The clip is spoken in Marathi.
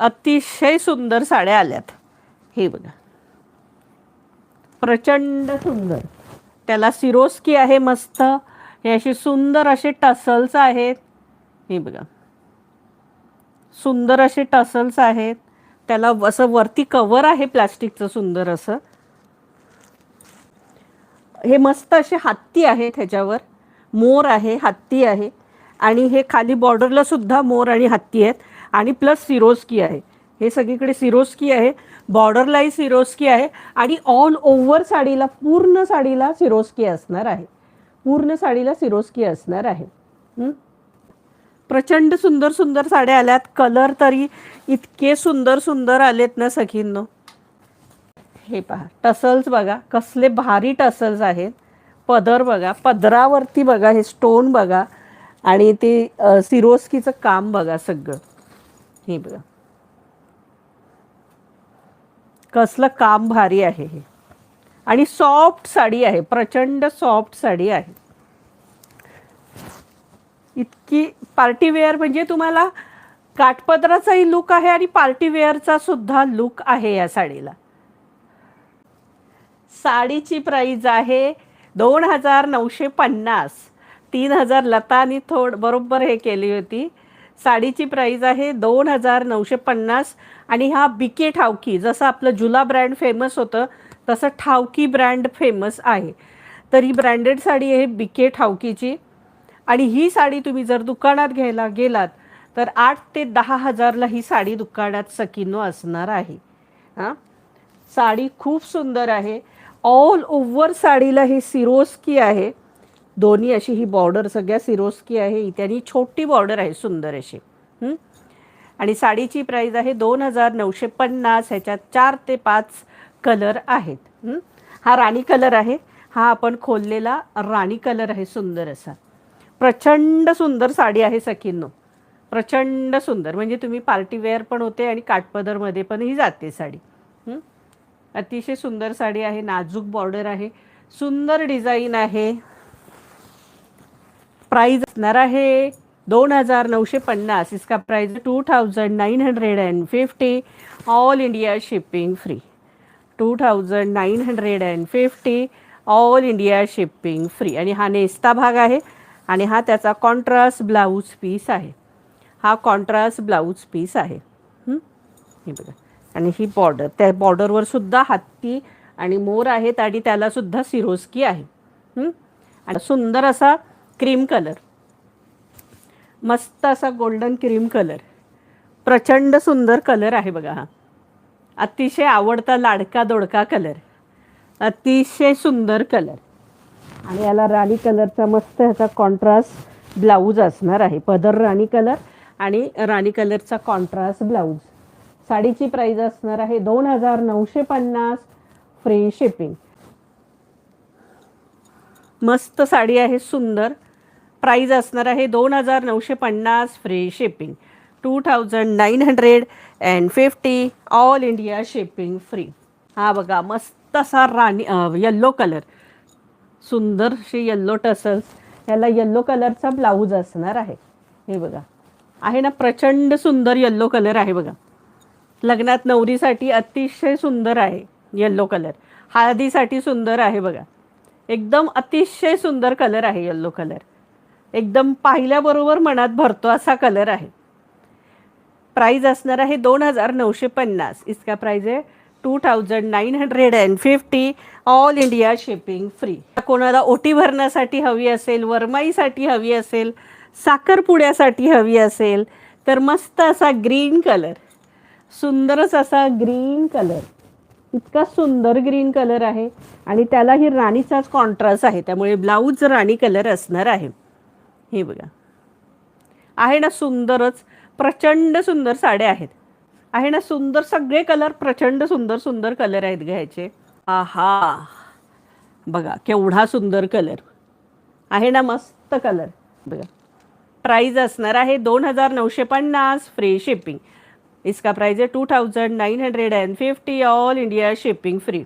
अतिशय सुंदर साड्या आल्यात. हे बघा, प्रचंड सुंदर. त्याला सिरोस्की आहे मस्त. हे असे सुंदर असे टसल्स आहेत. हे बघा, सुंदर असे टसल्स आहेत. त्याला असं वरती कवर आहे प्लास्टिकचं सुंदर असं. हे मस्त असे हत्ती आहेत, ह्याच्यावर मोर आहे, हत्ती आहे आणि हे खाली बॉर्डरला सुद्धा मोर आणि हत्ती आहेत आणि प्लस सिरोस्की आहे. हे सगळीकडे सिरोस्की आहे, बॉर्डरलाही सिरोस्की आहे आणि ऑल ओव्हर साडीला, पूर्ण साडीला सिरोस्की असणार आहे. पूर्ण साडीला सिरोस्की असणार आहे. प्रचंड सुंदर सुंदर साड्या आल्यात. कलर तरी इतके सुंदर सुंदर आलेत ना सखींनो. हे पहा, टसल्स बघा कसले भारी टसल्स आहेत. पदर बघा, पदरावरती बघा हे स्टोन बघा आणि ते सिरोस्कीचं काम बघा सगळं. हे बघा कसलं काम भारी आहे हे. आणि सॉफ्ट साडी आहे, प्रचंड सॉफ्ट साडी आहे. इतकी पार्टीवेअर, म्हणजे तुम्हाला काठपदराचाही लुक आहे आणि पार्टीवेअरचा सुद्धा लुक आहे या साडीला. साडीची प्राईज आहे 2950. 3000 लतानी बरोबर हे केली होती. साडीची प्राईज आहे 2950 आणि हा बीके ठावकी, जसं आपलं जुला ब्रँड फेमस होतं तसं ठावकी ब्रँड फेमस आहे. तर ही ब्रँडेड साडी आहे बीके ठावकीची. आणि ही साडी तुम्ही जर दुकानात घ्यायला गेलात तर 8 ते 10 हजारला ही साडी दुकानात सकीनो असणार आहे. हां, साडी खूप सुंदर आहे. ऑल ओव्हर साडीला ही सिरोस्की आहे. दोन्ही अशी ही बॉर्डर सगळ्या सिरोस्की आहे. इथे आणि छोटी बॉर्डर आहे सुंदर अशी. आणि साडीची प्राईज आहे 2950. ह्याच्यात 4 ते 5 कलर आहेत. हा राणी कलर आहे. हा आपण खोललेला राणी कलर आहे सुंदर असा. प्रचंड सुंदर साडी आहे सखींनो, प्रचंड सुंदर. म्हणजे तुम्ही पार्टीवेअर पण होते आणि काठपदरमध्ये पण ही जाते साडी. अतिशय सुंदर साडी आहे. नाजूक बॉर्डर आहे, सुंदर डिझाईन आहे. प्राइस असणार आहे 2950. इसका price 2950. All India shipping free. 2950 all India shipping free. आणि हा नेस्ता भाग आहे आणि हा त्याचा कॉन्ट्रास्ट ब्लाऊज पीस आहे. हा कॉन्ट्रास्ट ब्लाऊज पीस आहे. हे बघा, आणि ही बॉर्डर, त्या बॉर्डरवर सुद्धा हत्ती आणि मोर आहेत आणि त्याला सुद्धा सिरोस्की आहे. आणि सुंदर असा क्रीम कलर, मस्त असा गोल्डन क्रीम कलर, प्रचंड सुंदर कलर आहे बघा. हा अतिशय आवडता लाडका दोडका कलर, अतिशय सुंदर कलर. आणि याला राणी कलरचा मस्त ह्याचा कॉन्ट्रास्ट ब्लाऊज असणार आहे. पदर राणी कलर आणि राणी कलरचा कॉन्ट्रास्ट ब्लाऊज. साडीची प्राइस असणार आहे 2950 फ्री शिपिंग. मस्त साडी आहे सुंदर. प्राइस असणार आहे 2950 free shipping. 2950 all India shipping free. हा बघा मस्त असा राणी येल्लो कलर, सुंदर अशी येल्लो टसल्स. ह्याला येल्लो कलरचा ब्लाऊज असणार आहे. हे बघा आहे ना, प्रचंड सुंदर येल्लो कलर आहे बघा. लग्नात नवरीसाठी अतिशय सुंदर आहे येल्लो कलर. हळदीसाठी सुंदर आहे बघा. एकदम अतिशय सुंदर कलर आहे येल्लो कलर. एकदम पाहिल्याबरोबर मनात भरतो असा कलर आहे. प्राइस असणार आहे 2950. इसका प्राइस आहे 2950 ऑल इंडिया शिपिंग फ्री. कोणाला ओटी भरण्यासाठी हवी असेल, वरमाईसाठी हवी असेल, साखरपुड्यासाठी हवी असेल तर मस्त असा ग्रीन कलर, सुंदरच असा ग्रीन कलर, इतका सुंदर ग्रीन कलर आहे. आणि त्याला ही राणीचाच कॉन्ट्रास्ट आहे, त्यामुळे ब्लाऊज राणी कलर असणार आहे. हे बघा आहे ना सुंदरच, प्रचंड सुंदर साड्या आहेत. आहे ना सुंदर, सगळे कलर प्रचंड सुंदर सुंदर कलर आहेत घ्यायचे. आहा बघा केवढा सुंदर कलर आहे ना, मस्त कलर बघा. प्राइस असणार आहे 2950 फ्री शिपिंग. इसका प्राइस है 2950 ऑल इंडिया शिपिंग फ्री.